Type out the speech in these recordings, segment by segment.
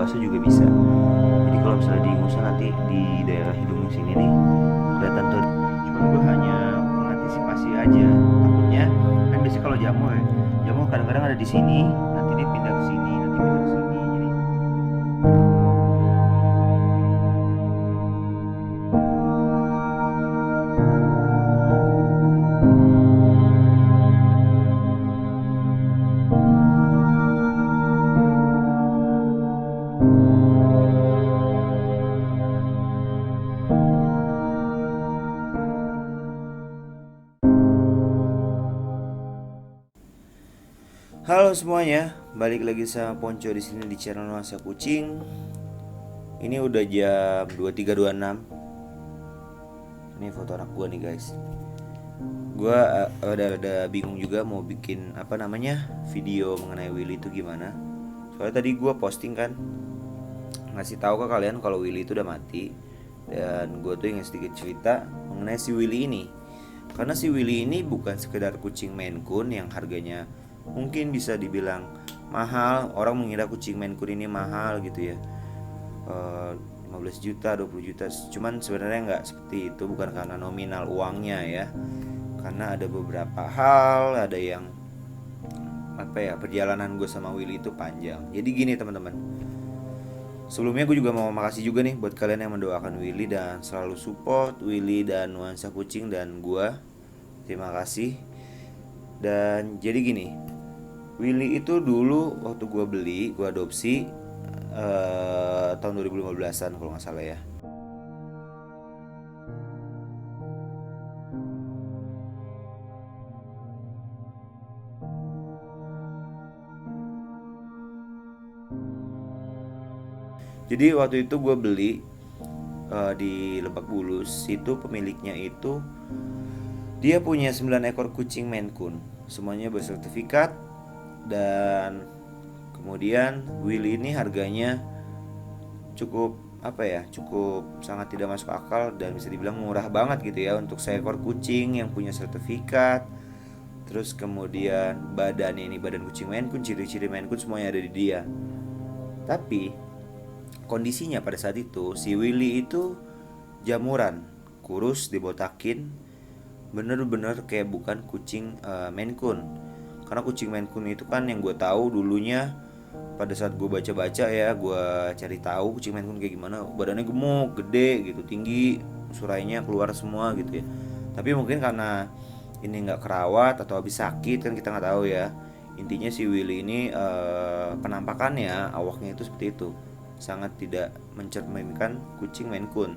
dewasa juga bisa. Jadi kalau misalnya diingusan nanti di daerah hidung sini nih kelihatan tuh. Cuman gue hanya mengantisipasi aja. Takutnya kan biasanya kalau jamur ya, jamur kadang-kadang ada di sini, nanti dia pindah ke sini, nanti pindah ke sini. Jadi halo semuanya, balik lagi sama Ponco di sini di channel Nuansa Kucing. Ini udah jam 23.26. Ini foto anak gua nih guys. Gua ada bingung juga mau bikin apa namanya video mengenai Willy itu gimana. Soalnya tadi gua posting kan ngasih tahu ke kalian kalau Willy itu udah mati, dan gue tuh ingin sedikit cerita mengenai si Willy ini. Karena si Willy ini bukan sekedar kucing Maine Coon yang harganya mungkin bisa dibilang mahal. Orang mengira kucing Maine Coon ini mahal gitu ya, 15 juta, 20 juta. Cuman sebenarnya nggak seperti itu, bukan karena nominal uangnya ya. Karena ada beberapa hal, ada yang apa ya, perjalanan gue sama Willy itu panjang. Jadi gini teman-teman, sebelumnya gue juga mau makasih juga nih buat kalian yang mendoakan Willy dan selalu support Willy dan Nuansa Kucing dan gue. Terima kasih. Dan jadi gini, Willy itu dulu waktu gue beli, gue adopsi tahun 2015-an kalau nggak salah ya. Jadi waktu itu gue beli di Lebak Bulus. Itu pemiliknya itu dia punya 9 ekor kucing Maine Coon, semuanya bersertifikat. Dan kemudian Willy ini harganya cukup apa ya, cukup sangat tidak masuk akal dan bisa dibilang murah banget gitu ya untuk seekor kucing yang punya sertifikat. Terus kemudian badannya ini badan kucing Maine Coon, ciri-ciri Maine Coon semuanya ada di dia. Tapi kondisinya pada saat itu si Willy itu jamuran, kurus, dibotakin, bener-bener kayak bukan kucing Maine Coon. Karena kucing Maine Coon itu kan yang gue tahu dulunya pada saat gue baca-baca ya, gue cari tahu kucing Maine Coon kayak gimana, badannya gemuk, gede gitu, tinggi, surainya keluar semua gitu ya. Tapi mungkin karena ini nggak kerawat atau habis sakit kan kita nggak tahu ya. Intinya si Willy ini penampakannya, awaknya itu seperti itu, sangat tidak mencerminkan kucing Maine Coon,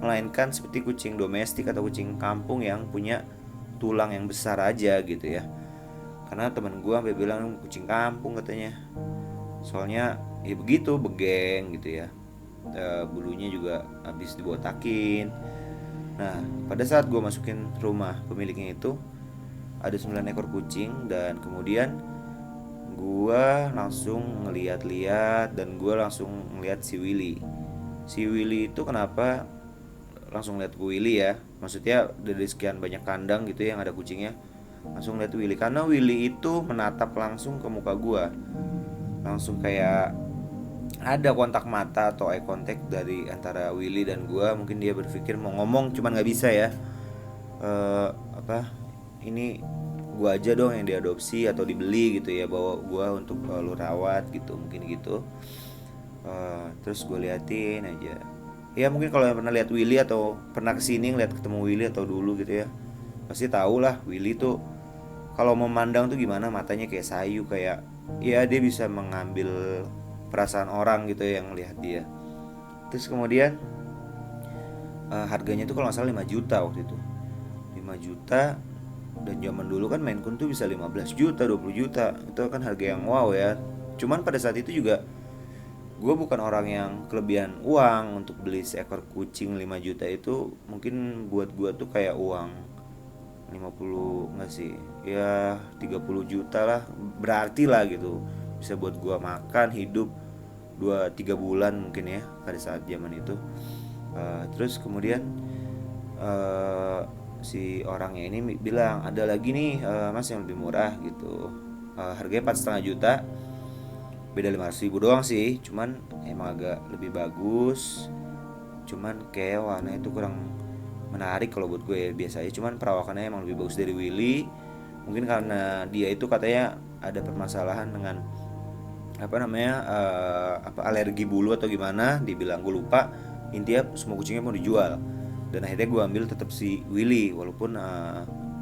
melainkan seperti kucing domestik atau kucing kampung yang punya tulang yang besar aja gitu ya. Karena teman gue sampai bilang kucing kampung katanya, soalnya ya begitu, begeng gitu ya, bulunya juga habis dibotakin. Nah pada saat gue masukin rumah pemiliknya itu ada 9 ekor kucing, dan kemudian gue langsung ngeliat-liat dan gue langsung ngeliat si Willy. Si Willy itu kenapa langsung lihat ke Willy ya, maksudnya dari sekian banyak kandang gitu yang ada kucingnya, langsung lihat Willy karena Willy itu menatap langsung ke muka gue, langsung kayak ada kontak mata atau eye contact dari antara Willy dan gue. Mungkin dia berpikir mau ngomong cuman nggak bisa ya, apa ini gue aja dong yang diadopsi atau dibeli gitu ya, bawa gue untuk lu rawat gitu, mungkin gitu. Terus gue liatin aja ya, mungkin kalau yang pernah lihat Willy atau pernah kesini ngeliat ketemu Willy atau dulu gitu ya, pasti tahu lah Willy tuh kalau memandang tuh gimana, matanya kayak sayu, kayak ya dia bisa mengambil perasaan orang gitu ya yang lihat dia. Terus kemudian harganya tuh kalau nggak salah 5 juta waktu itu, 5 juta. Dan zaman dulu kan Maine Coon tuh bisa 15 juta, 20 juta, itu kan harga yang wow ya. Cuman pada saat itu juga gue bukan orang yang kelebihan uang untuk beli seekor kucing 5 juta itu. Mungkin buat gue tuh kayak uang 50, enggak sih, ya 30 juta lah, berarti lah gitu, bisa buat gue makan hidup 2-3 bulan mungkin ya pada saat zaman itu. Terus kemudian si orangnya ini bilang ada lagi nih mas yang lebih murah gitu, harganya 4,5 juta, beda 500.000 doang sih, cuman emang agak lebih bagus. Cuman kayak warna itu kurang menarik kalau buat gue ya, biasa aja. Cuman perawakannya emang lebih bagus dari Willy. Mungkin karena dia itu katanya ada permasalahan dengan apa namanya apa alergi bulu atau gimana, dibilang, gue lupa. Intinya semua kucingnya mau dijual, dan akhirnya gue ambil tetap si Willy walaupun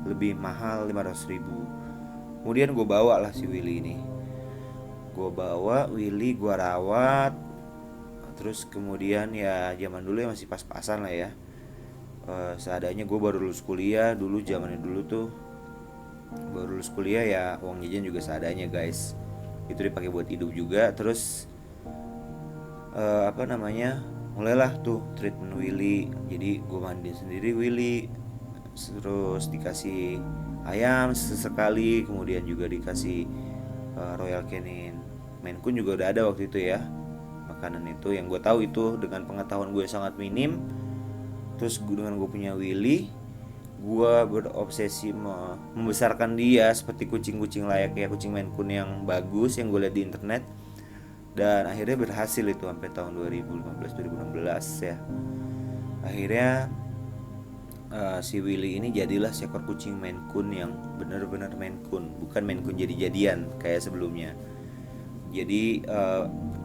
lebih mahal 500.000. Kemudian gue bawa lah si Willy ini, gue bawa Willy, gue rawat. Terus kemudian ya zaman dulu ya masih pas-pasan lah ya. Seadanya, gue baru lulus kuliah dulu, zamannya dulu tuh baru lulus kuliah ya, uang jajan juga seadanya guys, itu dipakai buat hidup juga. Terus apa namanya, mulailah tuh treatment Willy. Jadi gue mandiin sendiri Willy, terus dikasih ayam sesekali, kemudian juga dikasih Royal Canin Maine Coon juga udah ada waktu itu ya, makanan itu yang gue tahu itu dengan pengetahuan gue sangat minim. Terus dengan gue punya Willy, gue berobsesi membesarkan dia seperti kucing-kucing layaknya kucing Maine Coon yang bagus yang gue lihat di internet. Dan akhirnya berhasil itu sampai tahun 2015-2016 ya. Akhirnya si Willy ini jadilah seekor kucing Maine Coon yang benar-benar Maine Coon, bukan Maine Coon jadi-jadian kayak sebelumnya. Jadi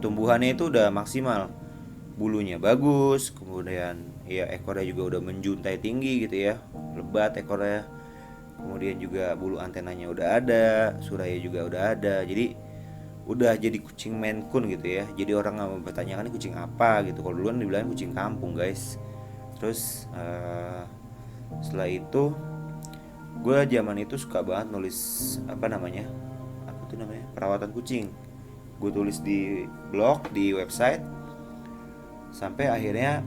tumbuhannya itu udah maksimal, bulunya bagus, kemudian ya ekornya juga udah menjuntai tinggi gitu ya, lebat ekornya. Kemudian juga bulu antenanya udah ada, suraya juga udah ada. Jadi udah jadi kucing Maine Coon gitu ya. Jadi orang nggak mau bertanyakan ini kucing apa gitu. Kalau duluan dibilang kucing kampung guys. Terus setelah itu gue zaman itu suka banget nulis apa namanya, perawatan kucing. Gue tulis di blog, di website, sampai akhirnya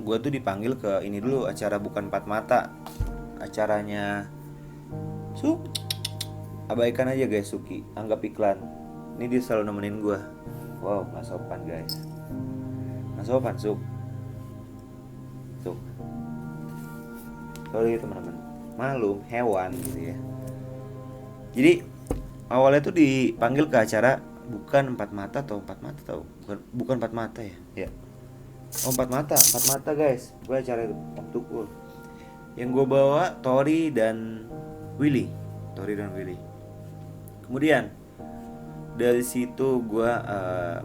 gue tuh dipanggil ke ini dulu, acara Bukan Empat Mata, acaranya abaikan aja guys, Suki, anggap iklan. Ini dia selalu nemenin gue. Wow, nggak sopan guys, nggak sopan Suk. Tuh, sorry teman-teman, malum hewan gitu ya. Jadi awalnya tuh dipanggil ke acara Bukan Empat Mata atau Empat Mata, tau bukan Empat Mata ya, ya. Oh, Empat Mata guys. Gue acara itu waktu gue yang gue bawa Tori dan Willy. Kemudian dari situ gue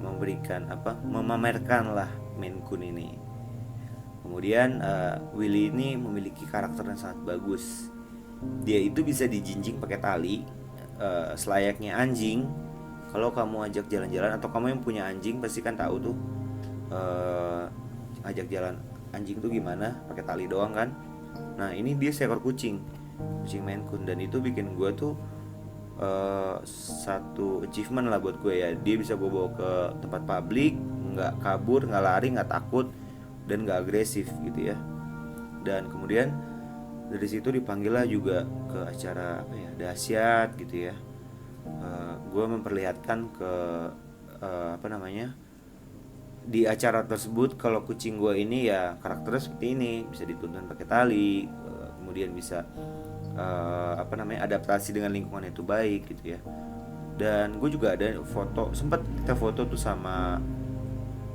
memberikan memamerkan lah Maine Coon ini. Kemudian Willy ini memiliki karakter yang sangat bagus. Dia itu bisa dijinjing pakai tali, selayaknya anjing. Kalau kamu ajak jalan-jalan, atau kamu yang punya anjing pasti kan tahu tuh, ajak jalan anjing tuh gimana, pakai tali doang kan. Nah ini dia seekor kucing Maine Coon, dan itu bikin gue tuh satu achievement lah buat gue ya. Dia bisa gue bawa ke tempat publik, nggak kabur, nggak lari, nggak takut, dan nggak agresif gitu ya. Dan kemudian dari situ dipanggil lah juga ke acara dahsyat gitu ya. Gue memperlihatkan ke di acara tersebut kalau kucing gue ini ya karakternya seperti ini, bisa dituntun pakai tali, kemudian bisa adaptasi dengan lingkungan itu baik gitu ya. Dan gue juga ada foto, sempat kita foto tuh sama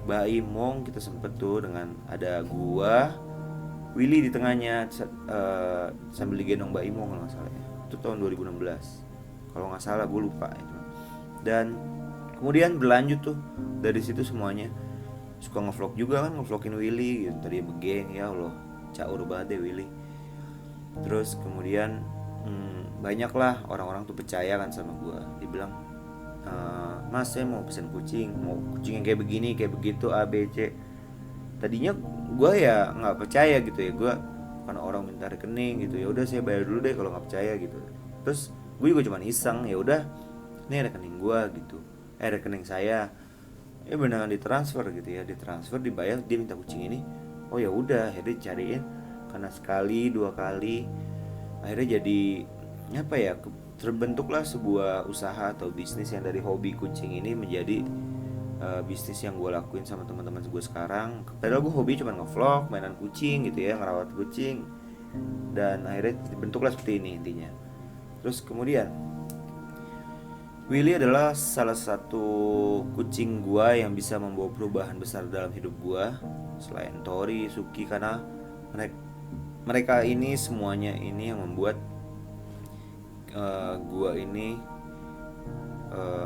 Mbak Imong, kita sempet tuh dengan ada gua, Willy di tengahnya, sambil digendong Mbak Imong kalau nggak salah ya. Itu tahun 2016 kalau nggak salah, gue lupa itu. Dan kemudian berlanjut tuh dari situ semuanya. Suka ngevlog juga kan, ngevlogin Willy gitu. Tadi begeng, ya Allah, caur banget deh Willy. Terus kemudian banyak lah orang-orang tuh percaya kan sama gue. Dibilang, Mas saya mau pesen kucing, mau kucing yang kayak begini, kayak begitu, A, B, C. Tadinya gue ya nggak percaya gitu ya, gue kan orang minta rekening gitu, ya udah saya bayar dulu deh kalau nggak percaya gitu. Terus gue juga cuma iseng, ya udah ini rekening gue gitu, rekening saya, ya beneran ditransfer gitu ya, ditransfer, dibayar, dia minta kucing ini. Oh ya udah, akhirnya dicariin, karena sekali dua kali akhirnya jadi terbentuklah sebuah usaha atau bisnis yang dari hobi kucing ini menjadi bisnis yang gue lakuin sama teman-teman gue sekarang. Padahal gue hobi cuma ngevlog, mainan kucing gitu ya, ngerawat kucing, dan akhirnya dibentuklah seperti ini intinya. Terus kemudian Willy adalah salah satu kucing gua yang bisa membawa perubahan besar dalam hidup gua. Selain Tori, Suki, karena mereka mereka ini semuanya ini yang membuat gua ini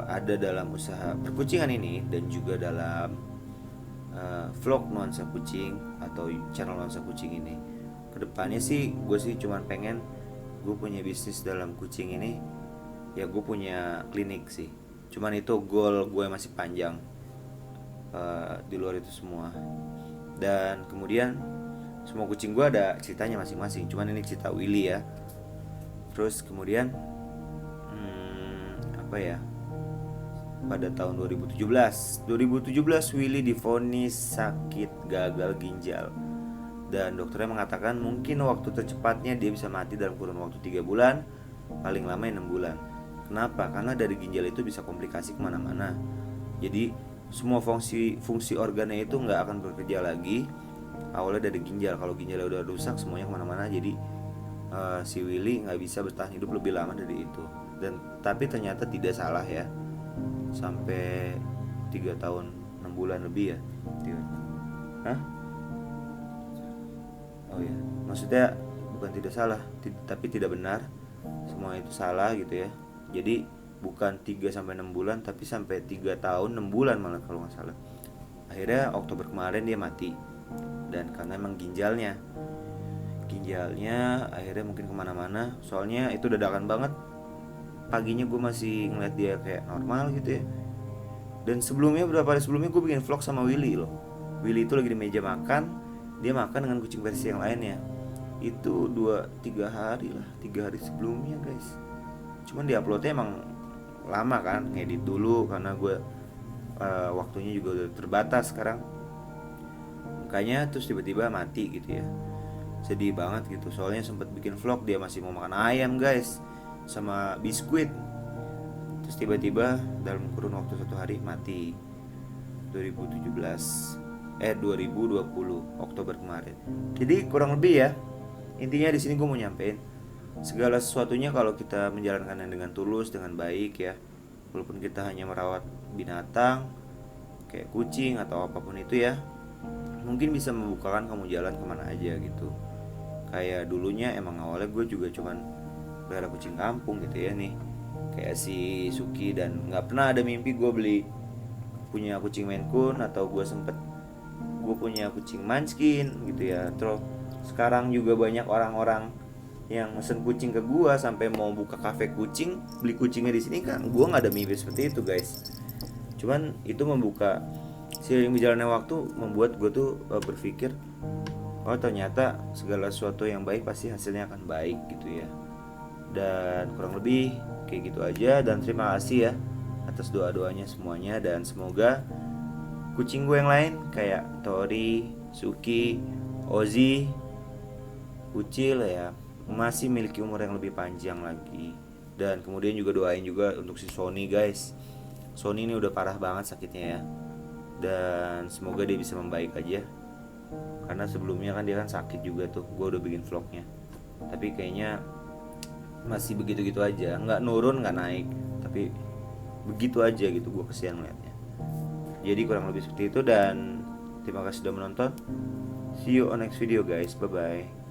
ada dalam usaha perkucingan ini, dan juga dalam vlog nuansa kucing atau channel nuansa kucing ini. Kedepannya sih gue sih cuman pengen gue punya bisnis dalam kucing ini, ya gue punya klinik sih. Cuman itu goal gue masih panjang di luar itu semua. Dan kemudian semua kucing gue ada ceritanya masing-masing. Cuman ini cerita Willy ya. Terus kemudian apa ya? Pada tahun 2017 Willy divonis sakit gagal ginjal, dan dokternya mengatakan mungkin waktu tercepatnya dia bisa mati dalam kurun waktu 3 bulan, paling lama 6 bulan. Kenapa? Karena dari ginjal itu bisa komplikasi kemana-mana. Jadi semua fungsi organnya itu nggak akan bekerja lagi awalnya dari ginjal. Kalau ginjalnya udah rusak semuanya kemana-mana. Jadi si Willy nggak bisa bertahan hidup lebih lama dari itu. Dan tapi ternyata tidak salah ya, sampai 3 tahun 6 bulan lebih ya. Hah? Oh ya, maksudnya bukan tidak salah, tapi tidak benar. Semua itu salah gitu ya. Jadi bukan 3 sampai 6 bulan, tapi sampai 3 tahun 6 bulan malah kalau nggak salah. Akhirnya Oktober kemarin dia mati. Dan karena emang ginjalnya akhirnya mungkin kemana-mana. Soalnya itu dadakan banget. Paginya gue masih ngeliat dia kayak normal gitu ya. Dan sebelumnya, beberapa hari sebelumnya gue bikin vlog sama Willy loh. Willy itu lagi di meja makan, dia makan dengan kucing versi yang lainnya. Itu 2-3 hari lah, 3 hari sebelumnya guys. Cuman di uploadnya emang lama kan, ngedit dulu karena gue waktunya juga udah terbatas sekarang. Makanya terus tiba-tiba mati gitu ya. Sedih banget gitu. Soalnya sempat bikin vlog dia masih mau makan ayam guys, sama biskuit. Terus tiba-tiba dalam kurun waktu 1 hari mati. 2020 Oktober kemarin. Jadi kurang lebih ya, intinya di sini gue mau nyampein segala sesuatunya kalau kita menjalankannya dengan tulus, dengan baik ya. Walaupun kita hanya merawat binatang kayak kucing atau apapun itu ya, mungkin bisa membukakan kamu jalan kemana aja gitu. Kayak dulunya emang awalnya gue juga cuman pelihara kucing kampung gitu ya nih, kayak si Suki, dan nggak pernah ada mimpi gue punya kucing Maine Coon, atau gue punya kucing Munchkin gitu ya. Terus sekarang juga banyak orang-orang yang mesen kucing ke gue sampai mau buka kafe kucing, beli kucingnya di sini kan. Gue nggak ada mimpi seperti itu guys. Cuman itu membuka, seiring berjalannya waktu membuat gue tuh berpikir, oh ternyata segala sesuatu yang baik pasti hasilnya akan baik gitu ya. Dan kurang lebih kayak gitu aja. Dan terima kasih ya atas doa-doanya semuanya. Dan semoga kucing gue yang lain kayak Tori, Suki, Ozzy, Ucil ya masih memiliki umur yang lebih panjang lagi. Dan kemudian juga doain juga untuk si Sony guys. Sony ini udah parah banget sakitnya ya. Dan semoga dia bisa membaik aja. Karena sebelumnya kan dia kan sakit juga tuh. Gue udah bikin vlognya. Tapi kayaknya masih begitu-gitu aja, nggak nurun nggak naik, tapi begitu aja gitu. Gue kesian ngeliatnya. Jadi kurang lebih seperti itu. Dan terima kasih sudah menonton. See you on next video guys, bye bye.